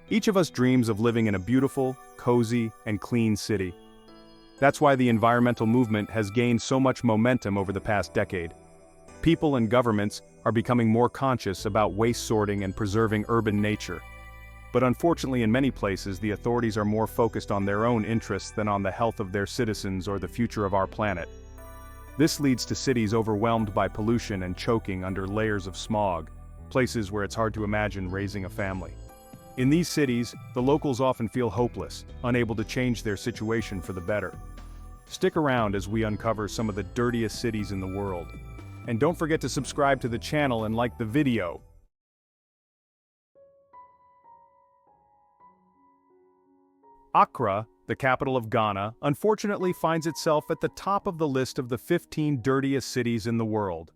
Each of us dreams of living in a beautiful, cozy, and clean city. That's why the environmental movement has gained so much momentum over the past decade. People and governments are becoming more conscious about waste sorting and preserving urban nature. But unfortunately, in many places, the authorities are more focused on their own interests than on the health of their citizens or the future of our planet. This leads to cities overwhelmed by pollution and choking under layers of smog, places where it's hard to imagine raising a family. In these cities, the locals often feel hopeless, unable to change their situation for the better. Stick around as we uncover some of the dirtiest cities in the world. And don't forget to subscribe to the channel and like the video. Accra, the capital of Ghana, unfortunately finds itself at the top of the list of the 15 dirtiest cities in the world.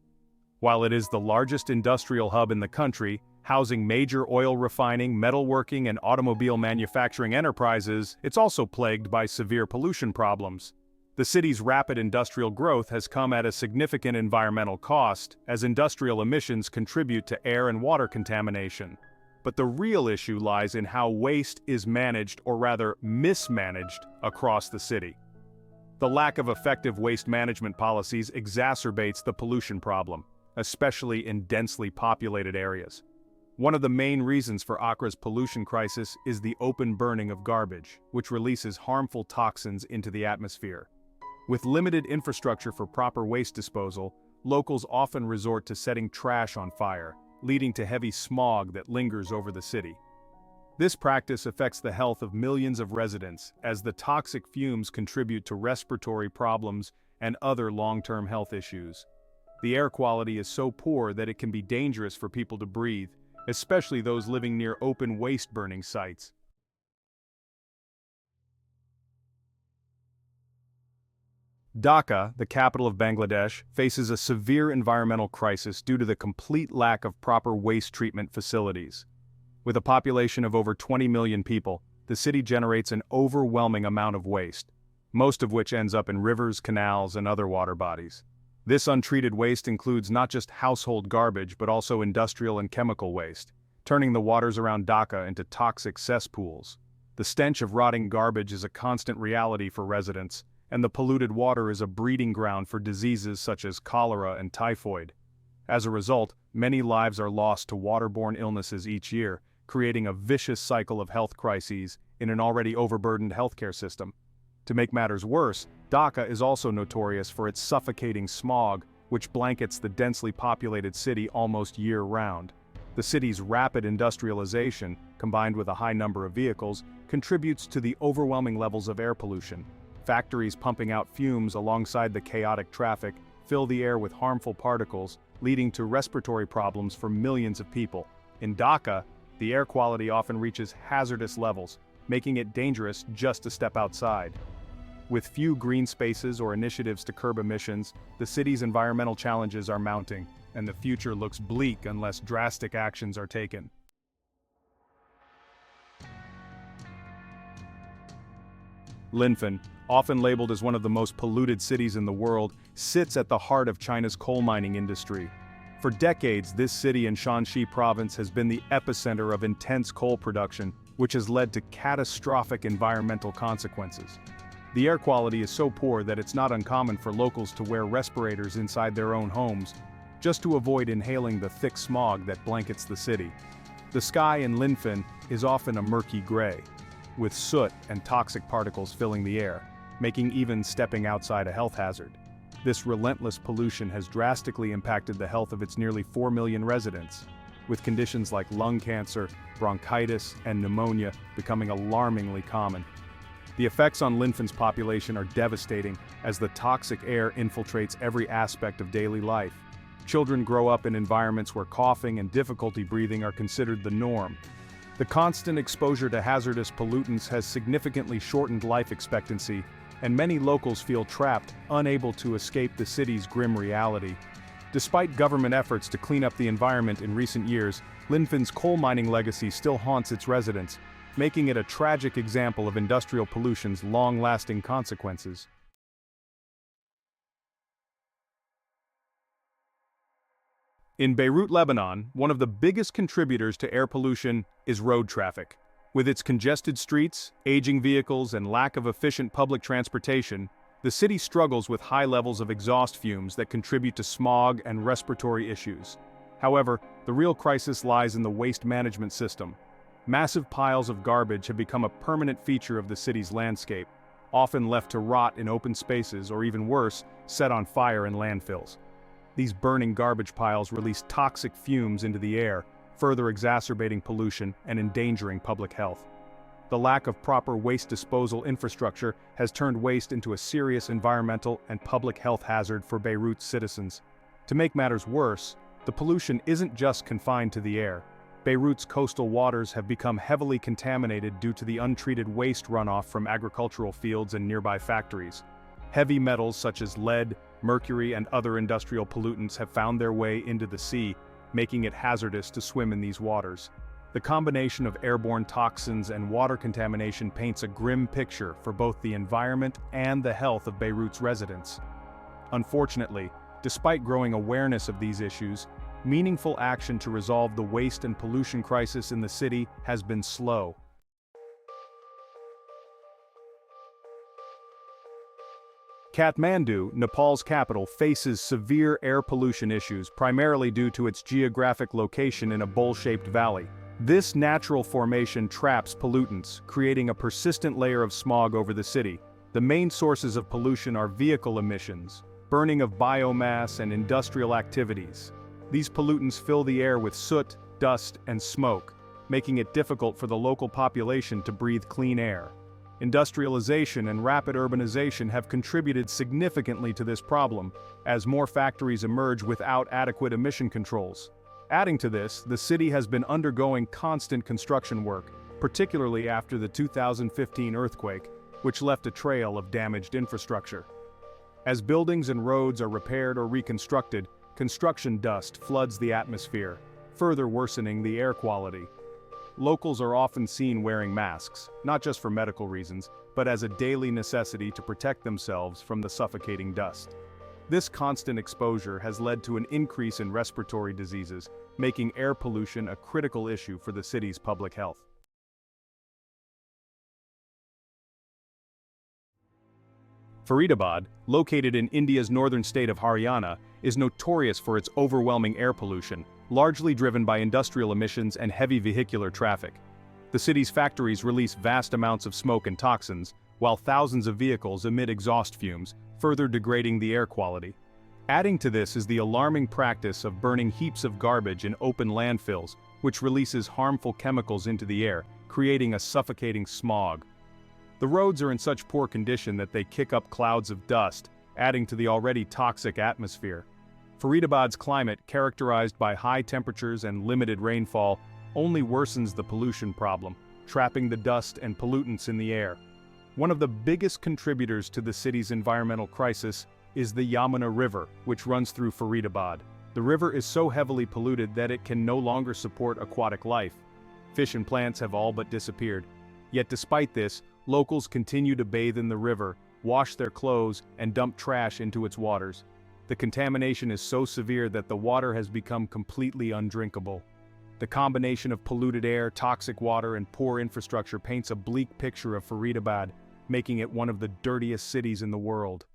While it is the largest industrial hub in the country, housing major oil refining, metalworking, and automobile manufacturing enterprises, it's also plagued by severe pollution problems. The city's rapid industrial growth has come at a significant environmental cost, as industrial emissions contribute to air and water contamination. But the real issue lies in how waste is managed, or rather mismanaged, across the city. The lack of effective waste management policies exacerbates the pollution problem, especially in densely populated areas. One of the main reasons for Accra's pollution crisis is the open burning of garbage, which releases harmful toxins into the atmosphere. With limited infrastructure for proper waste disposal, locals often resort to setting trash on fire, leading to heavy smog that lingers over the city. This practice affects the health of millions of residents, as the toxic fumes contribute to respiratory problems and other long-term health issues. The air quality is so poor that it can be dangerous for people to breathe, especially those living near open waste-burning sites. Dhaka, the capital of Bangladesh, faces a severe environmental crisis due to the complete lack of proper waste treatment facilities. With a population of over 20 million people, the city generates an overwhelming amount of waste, most of which ends up in rivers, canals, and other water bodies. This untreated waste includes not just household garbage but also industrial and chemical waste, turning the waters around Dhaka into toxic cesspools. The stench of rotting garbage is a constant reality for residents, and the polluted water is a breeding ground for diseases such as cholera and typhoid. As a result, many lives are lost to waterborne illnesses each year, creating a vicious cycle of health crises in an already overburdened healthcare system. To make matters worse, Dhaka is also notorious for its suffocating smog, which blankets the densely populated city almost year-round. The city's rapid industrialization, combined with a high number of vehicles, contributes to the overwhelming levels of air pollution. Factories pumping out fumes alongside the chaotic traffic fill the air with harmful particles, leading to respiratory problems for millions of people. In Dhaka, the air quality often reaches hazardous levels, making it dangerous just to step outside. With few green spaces or initiatives to curb emissions, the city's environmental challenges are mounting, and the future looks bleak unless drastic actions are taken. Linfen, often labeled as one of the most polluted cities in the world, sits at the heart of China's coal mining industry. For decades, this city in Shanxi province has been the epicenter of intense coal production, which has led to catastrophic environmental consequences. The air quality is so poor that it's not uncommon for locals to wear respirators inside their own homes, just to avoid inhaling the thick smog that blankets the city. The sky in Linfen is often a murky gray, with soot and toxic particles filling the air, making even stepping outside a health hazard. This relentless pollution has drastically impacted the health of its nearly 4 million residents, with conditions like lung cancer, bronchitis, and pneumonia becoming alarmingly common. The effects on Linfen's population are devastating, as the toxic air infiltrates every aspect of daily life. Children grow up in environments where coughing and difficulty breathing are considered the norm. The constant exposure to hazardous pollutants has significantly shortened life expectancy, and many locals feel trapped, unable to escape the city's grim reality. Despite government efforts to clean up the environment in recent years, Linfen's coal mining legacy still haunts its residents, making it a tragic example of industrial pollution's long-lasting consequences. In Beirut, Lebanon, one of the biggest contributors to air pollution is road traffic. With its congested streets, aging vehicles, and lack of efficient public transportation, the city struggles with high levels of exhaust fumes that contribute to smog and respiratory issues. However, the real crisis lies in the waste management system. Massive piles of garbage have become a permanent feature of the city's landscape, often left to rot in open spaces or even worse, set on fire in landfills. These burning garbage piles release toxic fumes into the air, further exacerbating pollution and endangering public health. The lack of proper waste disposal infrastructure has turned waste into a serious environmental and public health hazard for Beirut's citizens. To make matters worse, the pollution isn't just confined to the air. Beirut's coastal waters have become heavily contaminated due to the untreated waste runoff from agricultural fields and nearby factories. Heavy metals such as lead, mercury, and other industrial pollutants have found their way into the sea, making it hazardous to swim in these waters. The combination of airborne toxins and water contamination paints a grim picture for both the environment and the health of Beirut's residents. Unfortunately, despite growing awareness of these issues, meaningful action to resolve the waste and pollution crisis in the city has been slow. Kathmandu, Nepal's capital, faces severe air pollution issues primarily due to its geographic location in a bowl-shaped valley. This natural formation traps pollutants, creating a persistent layer of smog over the city. The main sources of pollution are vehicle emissions, burning of biomass, and industrial activities. These pollutants fill the air with soot, dust, and smoke, making it difficult for the local population to breathe clean air. Industrialization and rapid urbanization have contributed significantly to this problem, as more factories emerge without adequate emission controls. Adding to this, the city has been undergoing constant construction work, particularly after the 2015 earthquake, which left a trail of damaged infrastructure. As buildings and roads are repaired or reconstructed, construction dust floods the atmosphere, further worsening the air quality. Locals are often seen wearing masks, not just for medical reasons, but as a daily necessity to protect themselves from the suffocating dust. This constant exposure has led to an increase in respiratory diseases, making air pollution a critical issue for the city's public health. Faridabad, located in India's northern state of Haryana, is notorious for its overwhelming air pollution, largely driven by industrial emissions and heavy vehicular traffic. The city's factories release vast amounts of smoke and toxins, while thousands of vehicles emit exhaust fumes, further degrading the air quality. Adding to this is the alarming practice of burning heaps of garbage in open landfills, which releases harmful chemicals into the air, creating a suffocating smog. The roads are in such poor condition that they kick up clouds of dust, adding to the already toxic atmosphere. Faridabad's climate, characterized by high temperatures and limited rainfall, only worsens the pollution problem, trapping the dust and pollutants in the air. One of the biggest contributors to the city's environmental crisis is the Yamuna River, which runs through Faridabad. The river is so heavily polluted that it can no longer support aquatic life. Fish and plants have all but disappeared. Yet despite this, locals continue to bathe in the river, wash their clothes, and dump trash into its waters. The contamination is so severe that the water has become completely undrinkable. The combination of polluted air, toxic water, and poor infrastructure paints a bleak picture of Faridabad, making it one of the dirtiest cities in the world.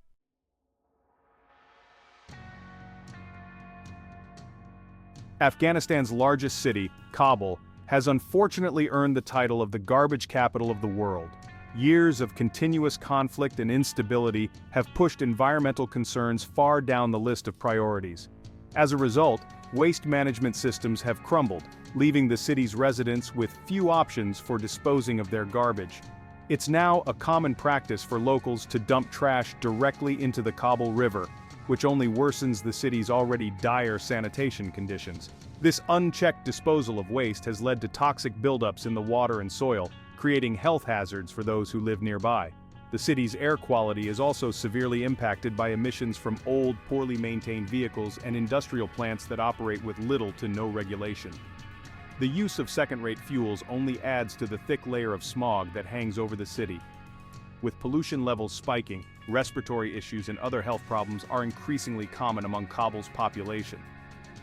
Afghanistan's largest city, Kabul, has unfortunately earned the title of the garbage capital of the world. Years of continuous conflict and instability have pushed environmental concerns far down the list of priorities. As a result, waste management systems have crumbled, leaving the city's residents with few options for disposing of their garbage. It's now a common practice for locals to dump trash directly into the Kabul River, which only worsens the city's already dire sanitation conditions. This unchecked disposal of waste has led to toxic buildups in the water and soil, creating health hazards for those who live nearby. The city's air quality is also severely impacted by emissions from old, poorly maintained vehicles and industrial plants that operate with little to no regulation. The use of second-rate fuels only adds to the thick layer of smog that hangs over the city. With pollution levels spiking, respiratory issues and other health problems are increasingly common among Kabul's population.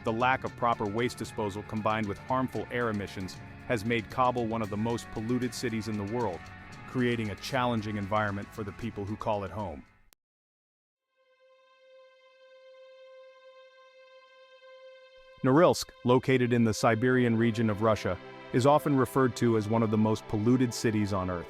The lack of proper waste disposal combined with harmful air emissions has made Kabul one of the most polluted cities in the world, creating a challenging environment for the people who call it home. Norilsk, located in the Siberian region of Russia, is often referred to as one of the most polluted cities on Earth.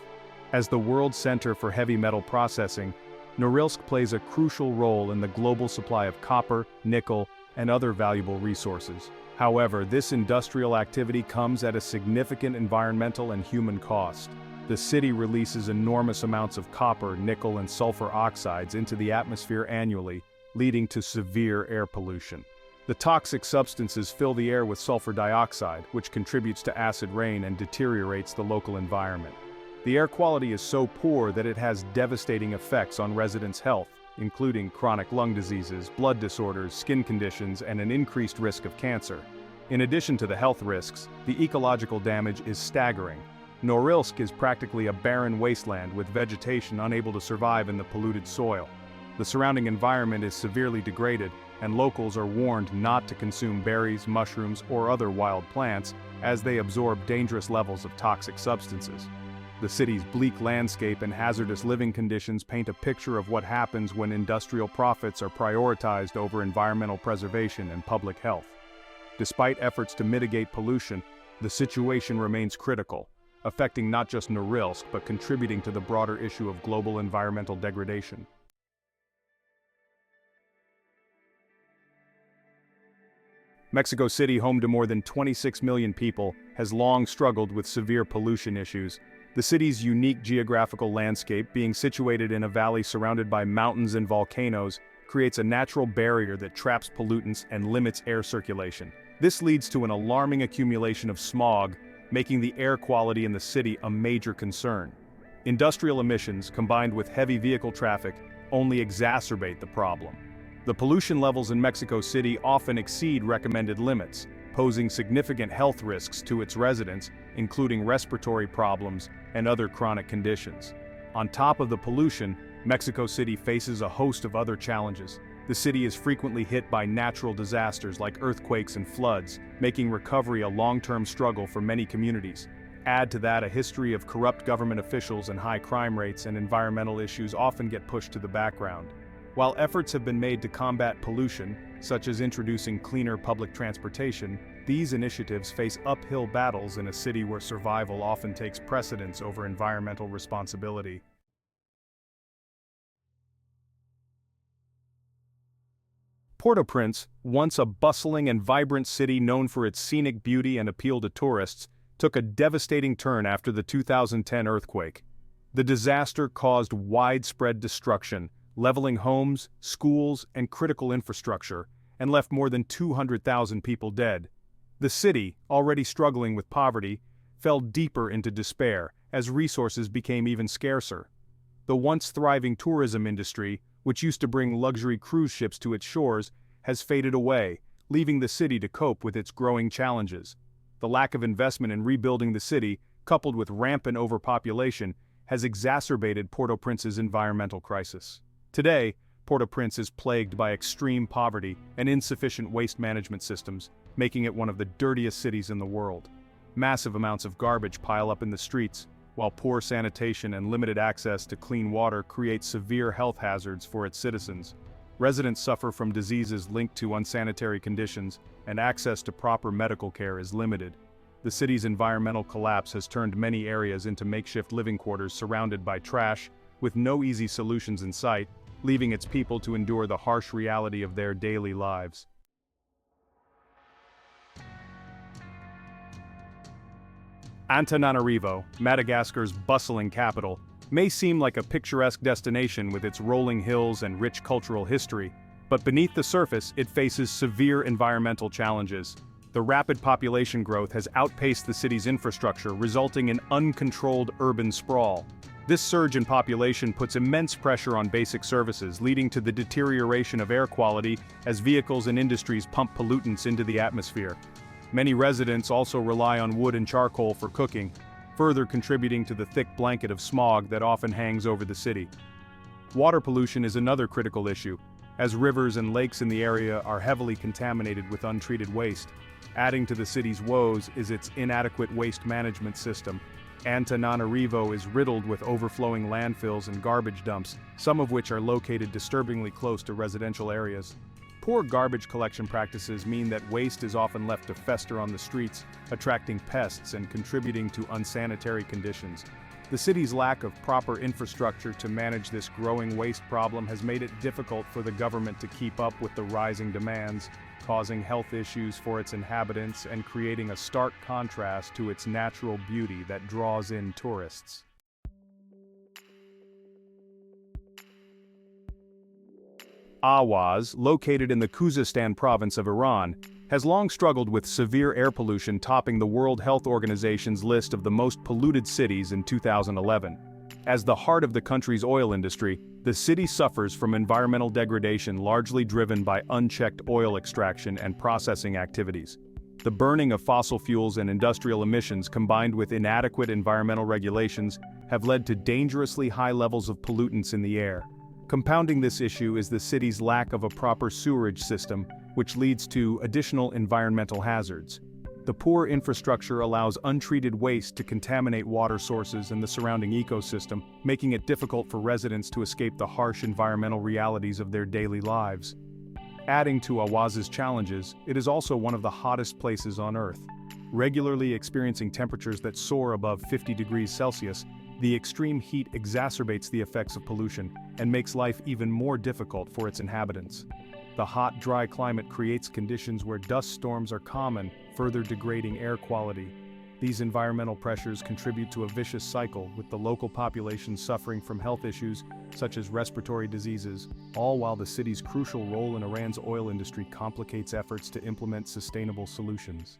As the world's center for heavy metal processing, Norilsk plays a crucial role in the global supply of copper, nickel, and other valuable resources. However, this industrial activity comes at a significant environmental and human cost. The city releases enormous amounts of copper, nickel, and sulfur oxides into the atmosphere annually, leading to severe air pollution. The toxic substances fill the air with sulfur dioxide, which contributes to acid rain and deteriorates the local environment. The air quality is so poor that it has devastating effects on residents' health, including chronic lung diseases, blood disorders, skin conditions, and an increased risk of cancer. In addition to the health risks, the ecological damage is staggering. Norilsk is practically a barren wasteland with vegetation unable to survive in the polluted soil. The surrounding environment is severely degraded, and locals are warned not to consume berries, mushrooms, or other wild plants, as they absorb dangerous levels of toxic substances. The city's bleak landscape and hazardous living conditions paint a picture of what happens when industrial profits are prioritized over environmental preservation and public health. Despite efforts to mitigate pollution, the situation remains critical, affecting not just Norilsk but contributing to the broader issue of global environmental degradation. Mexico City, home to more than 26 million people, has long struggled with severe pollution issues. The city's unique geographical landscape, being situated in a valley surrounded by mountains and volcanoes, creates a natural barrier that traps pollutants and limits air circulation. This leads to an alarming accumulation of smog, making the air quality in the city a major concern. Industrial emissions, combined with heavy vehicle traffic, only exacerbate the problem. The pollution levels in Mexico City often exceed recommended limits, posing significant health risks to its residents, including respiratory problems and other chronic conditions. On top of the pollution, Mexico City faces a host of other challenges. The city is frequently hit by natural disasters like earthquakes and floods, making recovery a long-term struggle for many communities. Add to that a history of corrupt government officials and high crime rates, and environmental issues often get pushed to the background. While efforts have been made to combat pollution, such as introducing cleaner public transportation, these initiatives face uphill battles in a city where survival often takes precedence over environmental responsibility. Port-au-Prince, once a bustling and vibrant city known for its scenic beauty and appeal to tourists, took a devastating turn after the 2010 earthquake. The disaster caused widespread destruction, leveling homes, schools, and critical infrastructure, and left more than 200,000 people dead. The city, already struggling with poverty, fell deeper into despair as resources became even scarcer. The once thriving tourism industry, which used to bring luxury cruise ships to its shores, has faded away, leaving the city to cope with its growing challenges. The lack of investment in rebuilding the city, coupled with rampant overpopulation, has exacerbated Port-au-Prince's environmental crisis. Today, Port-au-Prince is plagued by extreme poverty and insufficient waste management systems, making it one of the dirtiest cities in the world. Massive amounts of garbage pile up in the streets, while poor sanitation and limited access to clean water create severe health hazards for its citizens. Residents suffer from diseases linked to unsanitary conditions, and access to proper medical care is limited. The city's environmental collapse has turned many areas into makeshift living quarters surrounded by trash, with no easy solutions in sight, leaving its people to endure the harsh reality of their daily lives. Antananarivo, Madagascar's bustling capital, may seem like a picturesque destination with its rolling hills and rich cultural history, but beneath the surface it faces severe environmental challenges. The rapid population growth has outpaced the city's infrastructure, resulting in uncontrolled urban sprawl. This surge in population puts immense pressure on basic services, leading to the deterioration of air quality as vehicles and industries pump pollutants into the atmosphere. Many residents also rely on wood and charcoal for cooking, further contributing to the thick blanket of smog that often hangs over the city. Water pollution is another critical issue. as rivers and lakes in the area are heavily contaminated with untreated waste. Adding to the city's woes is its inadequate waste management system. Antananarivo is riddled with overflowing landfills and garbage dumps, some of which are located disturbingly close to residential areas. Poor garbage collection practices mean that waste is often left to fester on the streets, attracting pests and contributing to unsanitary conditions. The city's lack of proper infrastructure to manage this growing waste problem has made it difficult for the government to keep up with the rising demands, causing health issues for its inhabitants and creating a stark contrast to its natural beauty that draws in tourists. Ahvaz, located in the Khuzestan province of Iran, has long struggled with severe air pollution, topping the World Health Organization's list of the most polluted cities in 2011. As the heart of the country's oil industry, the city suffers from environmental degradation largely driven by unchecked oil extraction and processing activities. The burning of fossil fuels and industrial emissions combined with inadequate environmental regulations have led to dangerously high levels of pollutants in the air. Compounding this issue is the city's lack of a proper sewerage system, which leads to additional environmental hazards. The poor infrastructure allows untreated waste to contaminate water sources and the surrounding ecosystem, making it difficult for residents to escape the harsh environmental realities of their daily lives. Adding to Ahvaz's challenges, it is also one of the hottest places on Earth. Regularly experiencing temperatures that soar above 50 degrees Celsius, the extreme heat exacerbates the effects of pollution and makes life even more difficult for its inhabitants. The hot, dry climate creates conditions where dust storms are common, further degrading air quality. These environmental pressures contribute to a vicious cycle, with the local population suffering from health issues such as respiratory diseases, all while the city's crucial role in Iran's oil industry complicates efforts to implement sustainable solutions.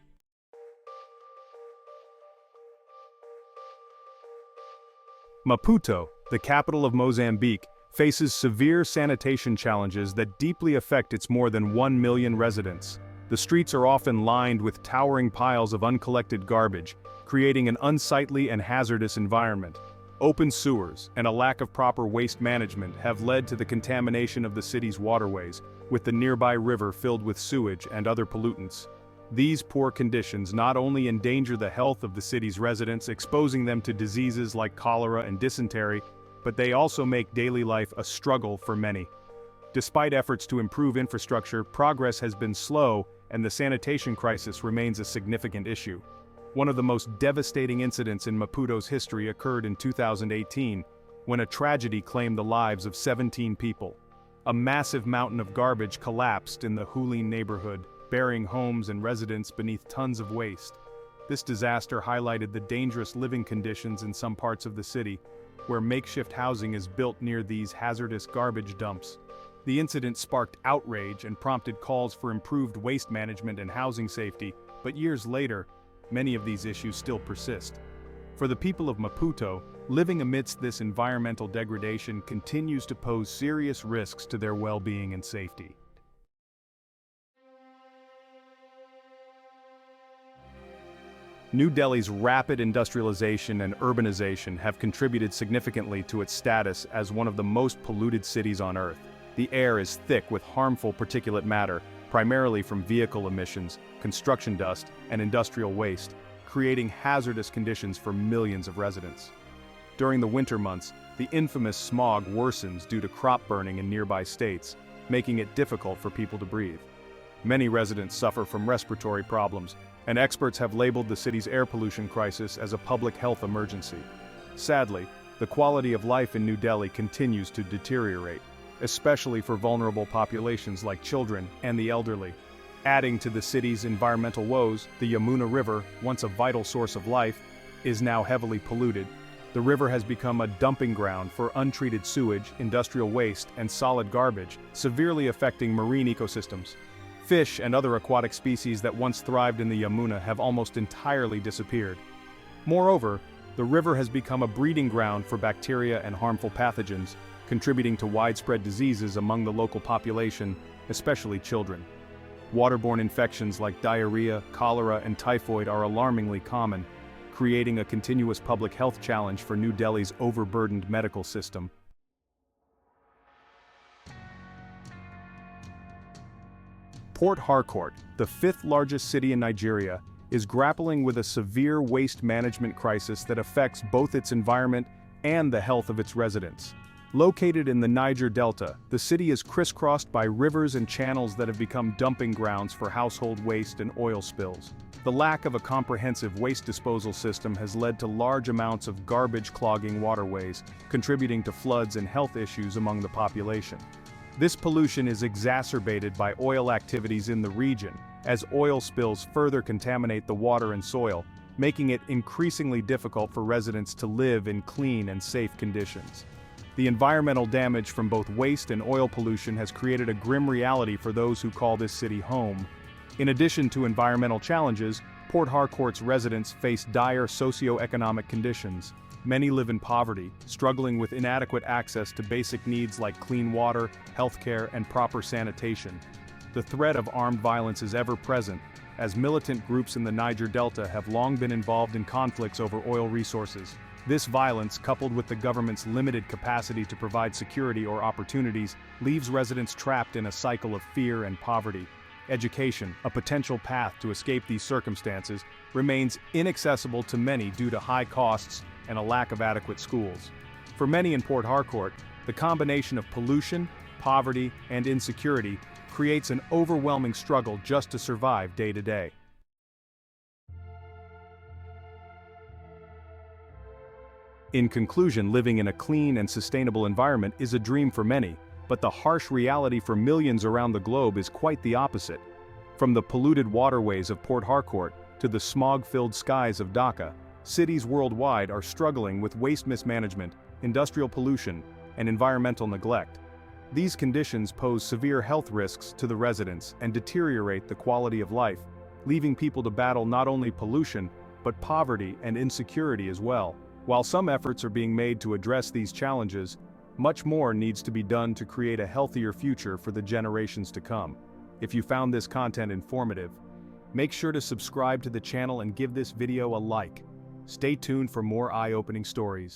Maputo, the capital of Mozambique, faces severe sanitation challenges that deeply affect its more than 1 million residents. The streets are often lined with towering piles of uncollected garbage, creating an unsightly and hazardous environment. Open sewers and a lack of proper waste management have led to the contamination of the city's waterways, with the nearby river filled with sewage and other pollutants. These poor conditions not only endanger the health of the city's residents, exposing them to diseases like cholera and dysentery, but they also make daily life a struggle for many. Despite efforts to improve infrastructure, progress has been slow, and the sanitation crisis remains a significant issue. One of the most devastating incidents in Maputo's history occurred in 2018, when a tragedy claimed the lives of 17 people. A massive mountain of garbage collapsed in the Hulin neighborhood, burying homes and residents beneath tons of waste. This disaster highlighted the dangerous living conditions in some parts of the city, where makeshift housing is built near these hazardous garbage dumps. The incident sparked outrage and prompted calls for improved waste management and housing safety, but years later, many of these issues still persist. For the people of Maputo, living amidst this environmental degradation continues to pose serious risks to their well-being and safety. New Delhi's rapid industrialization and urbanization have contributed significantly to its status as one of the most polluted cities on Earth. The air is thick with harmful particulate matter, primarily from vehicle emissions, construction dust, and industrial waste, creating hazardous conditions for millions of residents. During the winter months, the infamous smog worsens due to crop burning in nearby states, making it difficult for people to breathe. Many residents suffer from respiratory problems, and experts have labeled the city's air pollution crisis as a public health emergency. Sadly, the quality of life in New Delhi continues to deteriorate, especially for vulnerable populations like children and the elderly. Adding to the city's environmental woes, the Yamuna River, once a vital source of life, is now heavily polluted. The river has become a dumping ground for untreated sewage, industrial waste, and solid garbage, severely affecting marine ecosystems. Fish and other aquatic species that once thrived in the Yamuna have almost entirely disappeared. Moreover, the river has become a breeding ground for bacteria and harmful pathogens, contributing to widespread diseases among the local population, especially children. Waterborne infections like diarrhea, cholera, and typhoid are alarmingly common, creating a continuous public health challenge for New Delhi's overburdened medical system. Port Harcourt, the fifth largest city in Nigeria, is grappling with a severe waste management crisis that affects both its environment and the health of its residents. Located in the Niger Delta, the city is crisscrossed by rivers and channels that have become dumping grounds for household waste and oil spills. The lack of a comprehensive waste disposal system has led to large amounts of garbage clogging waterways, contributing to floods and health issues among the population. This pollution is exacerbated by oil activities in the region, as oil spills further contaminate the water and soil, making it increasingly difficult for residents to live in clean and safe conditions. The environmental damage from both waste and oil pollution has created a grim reality for those who call this city home. In addition to environmental challenges, Port Harcourt's residents face dire socio-economic conditions. Many live in poverty, struggling with inadequate access to basic needs like clean water, healthcare, and proper sanitation. The threat of armed violence is ever present, as militant groups in the Niger Delta have long been involved in conflicts over oil resources. This violence, coupled with the government's limited capacity to provide security or opportunities, leaves residents trapped in a cycle of fear and poverty. Education, a potential path to escape these circumstances, remains inaccessible to many due to high costs and a lack of adequate schools. For many in Port Harcourt, the combination of pollution, poverty, and insecurity creates an overwhelming struggle just to survive day to day. In conclusion, living in a clean and sustainable environment is a dream for many, but the harsh reality for millions around the globe is quite the opposite. From the polluted waterways of Port Harcourt to the smog-filled skies of Dhaka, cities worldwide are struggling with waste mismanagement, industrial pollution, and environmental neglect. These conditions pose severe health risks to the residents and deteriorate the quality of life, leaving people to battle not only pollution, but poverty and insecurity as well. While some efforts are being made to address these challenges, much more needs to be done to create a healthier future for the generations to come. If you found this content informative, make sure to subscribe to the channel and give this video a like. Stay tuned for more eye-opening stories.